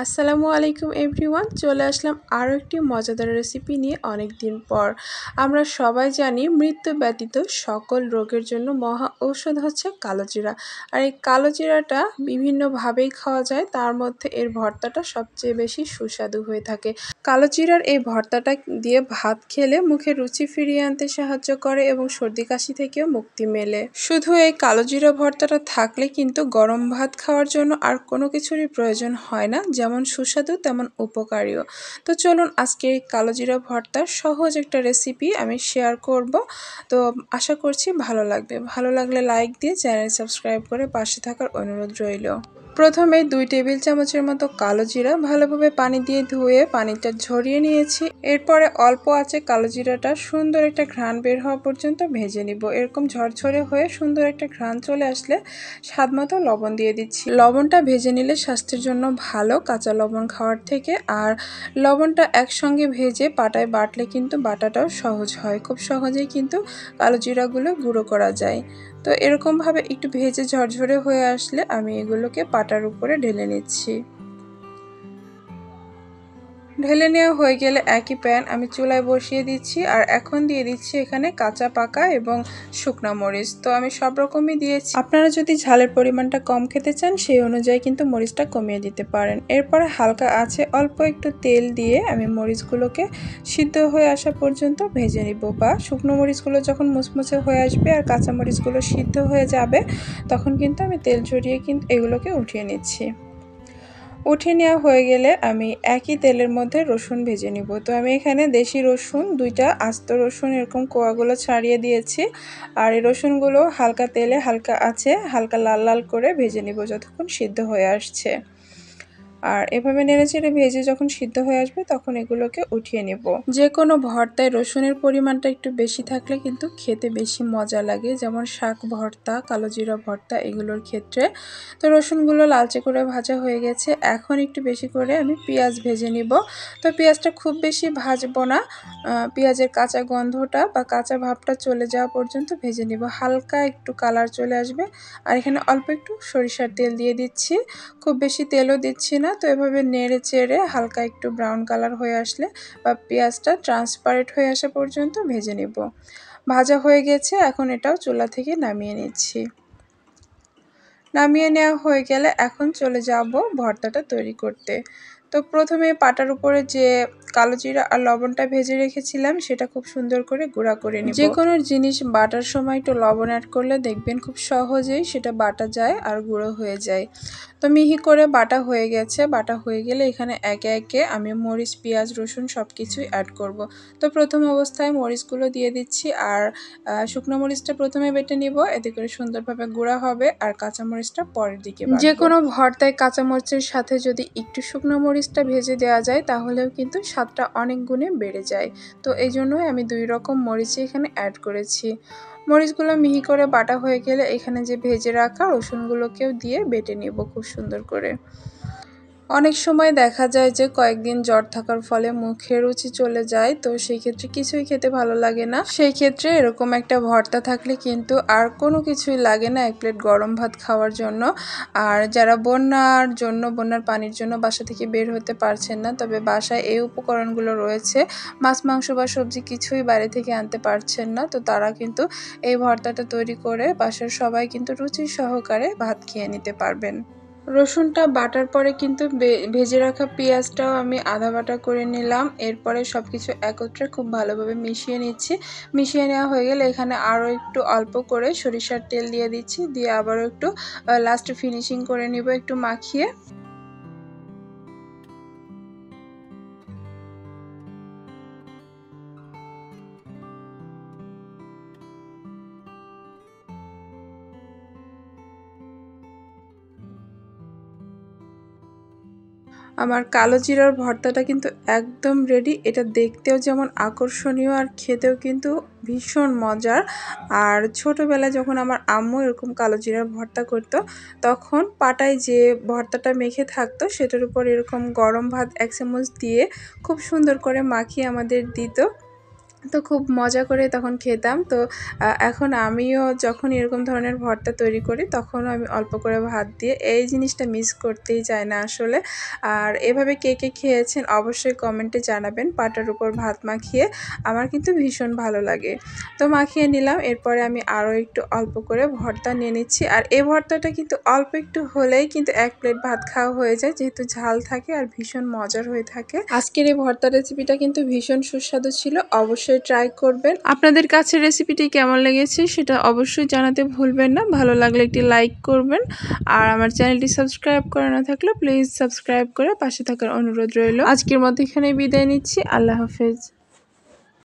আসসালামু আলাইকুম এভরিওয়ান, চলে আসলাম আরও একটি মজাদার রেসিপি নিয়ে। অনেক দিন পর আমরা সবাই জানি মৃত্যু ব্যতীত সকল রোগের জন্য মহা ঔষধ হচ্ছে কালোজিরা। আর এই কালোজিরাটা বিভিন্নভাবেই খাওয়া যায়, তার মধ্যে এর ভর্তাটা সবচেয়ে বেশি সুস্বাদু হয়ে থাকে। কালোজিরার এই ভর্তাটা দিয়ে ভাত খেলে মুখে রুচি ফিরিয়ে আনতে সাহায্য করে এবং সর্দি কাশি থেকেও মুক্তি মেলে। শুধু এই কালোজিরা ভর্তাটা থাকলে কিন্তু গরম ভাত খাওয়ার জন্য আর কোনো কিছুরই প্রয়োজন হয় না, যেমন সুস্বাদু তেমন উপকারীও। তো চলুন আজকে এই কালোজিরা ভর্তার সহজ একটা রেসিপি আমি শেয়ার করব। তো আশা করছি ভালো লাগবে। ভালো লাগলে লাইক দিয়ে চ্যানেল সাবস্ক্রাইব করে পাশে থাকার অনুরোধ রইল। প্রথমে 2 টেবিল চামচের মতো কালোজিরা ভালোভাবে পানি দিয়ে ধুয়ে পানিটা ঝরিয়ে নিয়েছি। এরপরে অল্প আঁচে কালোজিরাটা সুন্দর একটা ঘ্রাণ বের হওয়া পর্যন্ত ভেজে নিব। এরকম ঝরঝরে হয়ে সুন্দর একটা ঘ্রাণ চলে আসলে স্বাদমতো লবণ দিয়ে দিচ্ছি। লবণটা ভেজে নিলে স্বাস্থ্যের জন্য ভালো কাঁচা লবণ খাওয়ার থেকে। আর লবণটা একসঙ্গে ভেজে পাটায় বাটলে কিন্তু বাটাটাও সহজ হয়, খুব সহজেই কিন্তু কালোজিরাগুলো গুঁড়ো করা যায়। তো এরকমভাবে একটু ভেজে ঝরঝরে হয়ে আসলে আমি এগুলোকে পাটার উপরে ঢেলে নিচ্ছি। ঢেলে নেওয়া হয়ে গেলে একই প্যান আমি চুলায় বসিয়ে দিচ্ছি। আর এখন দিয়ে দিচ্ছি এখানে কাঁচা পাকা এবং শুকনা মরিচ। তো আমি সব রকমই দিয়েছি, আপনারা যদি ঝালের পরিমাণটা কম খেতে চান সেই অনুযায়ী কিন্তু মরিচটা কমিয়ে দিতে পারেন। এরপরে হালকা আছে অল্প একটু তেল দিয়ে আমি মরিচগুলোকে সিদ্ধ হয়ে আসা পর্যন্ত ভেজে নিব, বা শুকনো মরিচগুলো যখন মুচমুচে হয়ে আসবে আর কাঁচা মরিচগুলো সিদ্ধ হয়ে যাবে তখন কিন্তু আমি তেল ঝরিয়ে কিন্তু এগুলোকে উঠিয়ে নিচ্ছি। উঠিয়ে নেওয়া হয়ে গেলে আমি একই তেলের মধ্যে রসুন ভেজে নিব। তো আমি এখানে দেশি রসুন 2টা আস্ত রসুন এরকম কোয়াগুলো ছাড়িয়ে দিয়েছি। আর এই রসুনগুলো হালকা তেলে হালকা আছে হালকা লাল লাল করে ভেজে নিব যতক্ষণ সিদ্ধ হয়ে আসছে। আর এভাবে নেড়েচেড়ে ভেজে যখন সিদ্ধ হয়ে আসবে তখন এগুলোকে উঠিয়ে নেব। যে কোনো ভর্তায় রসুনের পরিমাণটা একটু বেশি থাকলে কিন্তু খেতে বেশি মজা লাগে, যেমন শাক ভর্তা, কালোজিরা ভর্তা এগুলোর ক্ষেত্রে। তো রসুনগুলো লালচে করে ভাজা হয়ে গেছে। এখন একটু বেশি করে আমি পেঁয়াজ ভেজে নিব। তো পেঁয়াজটা খুব বেশি ভাজবো না, পেঁয়াজের কাঁচা গন্ধটা বা কাঁচা ভাবটা চলে যাওয়া পর্যন্ত ভেজে নিব। হালকা একটু কালার চলে আসবে। আর এখানে অল্প একটু সরিষার তেল দিয়ে দিচ্ছি, খুব বেশি তেলও দিচ্ছি না। তো এভাবে নেড়ে চেড়ে হালকা একটু ব্রাউন কালার হয়ে আসলে বা পেঁয়াজটা ট্রান্সপারেন্ট হয়ে আসা পর্যন্ত ভেজে নেব। ভাজা হয়ে গেছে, এখন এটাও চুলা থেকে নামিয়ে নিচ্ছি। নামিয়ে নেওয়া হয়ে গেলে এখন চলে যাব ভর্তাটা তৈরি করতে। তো প্রথমে পাটার উপরে যে কালোজিরা আর লবণটা ভেজে রেখেছিলাম সেটা খুব সুন্দর করে গুঁড়া করে নিব। যে কোনো জিনিস বাটার সময় একটু লবণ অ্যাড করলে দেখবেন খুব সহজেই সেটা বাটা যায় আর গুঁড়ো হয়ে যায়। তো মিহি করে বাটা হয়ে গেছে। বাটা হয়ে গেলে এখানে একে একে আমি মরিচ, পেঁয়াজ, রসুন সব কিছুই অ্যাড করব। তো প্রথম অবস্থায় মরিচগুলো দিয়ে দিচ্ছি। আর শুকনো মরিচটা প্রথমে বেটে নিব, এতে করে সুন্দরভাবে গুঁড়া হবে। আর কাঁচা মরিচটা পরের দিকে বাটবো। যে কোনো ভর্তায় কাঁচা মরিচের সাথে যদি একটু শুকনো মরিচটা ভেজে দেওয়া যায় তাহলেও কিন্তু স্বাদটা অনেক গুণে বেড়ে যায়। তো এই জন্যই আমি 2 রকম মরিচই এখানে অ্যাড করেছি। মরিচগুলো মিহি করে বাটা হয়ে গেলে এখানে যে ভেজে রাখা রসুনগুলোকেও দিয়ে বেটে নেব খুব সুন্দর করে। অনেক সময় দেখা যায় যে কয়েকদিন জ্বর থাকার ফলে মুখে রুচি চলে যায়, তো সেই ক্ষেত্রে কিছুই খেতে ভালো লাগে না। সেই ক্ষেত্রে এরকম একটা ভর্তা থাকলে কিন্তু আর কোনো কিছুই লাগে না এক প্লেট গরম ভাত খাওয়ার জন্য। আর যারা বন্যার পানির জন্য বাসা থেকে বের হতে পারছেন না, তবে বাসায় এই উপকরণগুলো রয়েছে, মাছ মাংস বা সবজি কিছুই বাইরে থেকে আনতে পারছেন না, তো তারা কিন্তু এই ভর্তাটা তৈরি করে বাসার সবাই কিন্তু রুচি সহকারে ভাত খেয়ে নিতে পারবেন। রসুনটা বাটার পরে কিন্তু ভেজে রাখা পেঁয়াজটাও আমি আধা বাটা করে নিলাম। এরপরে সব কিছু একত্রে খুব ভালোভাবে মিশিয়ে নিচ্ছি। মিশিয়ে নেওয়া হয়ে গেলে এখানে আরও একটু অল্প করে সরিষার তেল দিয়ে দিচ্ছি, দিয়ে আবারও একটু লাস্টে ফিনিশিং করে নিব একটু মাখিয়ে। আমার কালো জিরার ভর্তাটা কিন্তু একদম রেডি। এটা দেখতেও যেমন আকর্ষণীয় আর খেতেও কিন্তু ভীষণ মজার। আর ছোটোবেলায় যখন আমার আম্মু এরকম কালো জিরার ভর্তা করতো তখন পাটায় যে ভর্তাটা মেখে থাকতো সেটার উপর এরকম গরম ভাত 1 চামচ দিয়ে খুব সুন্দর করে মাখিয়ে আমাদের দিত। তো খুব মজা করে তখন খেতাম। তো এখন আমিও যখন এরকম ধরনের ভর্তা তৈরি করি তখনও আমি অল্প করে ভাত দিয়ে এই জিনিসটা মিস করতেই চাই না আসলে। আর এভাবে কে কে খেয়েছেন অবশ্যই কমেন্টে জানাবেন। পাটার উপর ভাত মাখিয়ে আমার কিন্তু ভীষণ ভালো লাগে। তো মাখিয়ে নিলাম, এরপরে আমি আরও একটু অল্প করে ভর্তা নিয়ে নিচ্ছি। আর এই ভর্তাটা কিন্তু অল্প একটু হলেই কিন্তু 1 প্লেট ভাত খাওয়া হয়ে যায়, যেহেতু ঝাল থাকে আর ভীষণ মজার হয়ে থাকে। আজকের এই ভর্তা রেসিপিটা কিন্তু ভীষণ সুস্বাদু ছিল, অবশ্যই ট্রাই করবেন। আপনাদের কাছে রেসিপিটি কেমন লেগেছে সেটা অবশ্যই জানাতে ভুলবেন না। ভালো লাগলে একটি লাইক করবেন, আর আমার চ্যানেলটি সাবস্ক্রাইব করা না থাকলে প্লিজ সাবস্ক্রাইব করে পাশে থাকার অনুরোধ রইল। আজকের মতো এখানে বিদায় নিচ্ছি। আল্লাহ হাফেজ।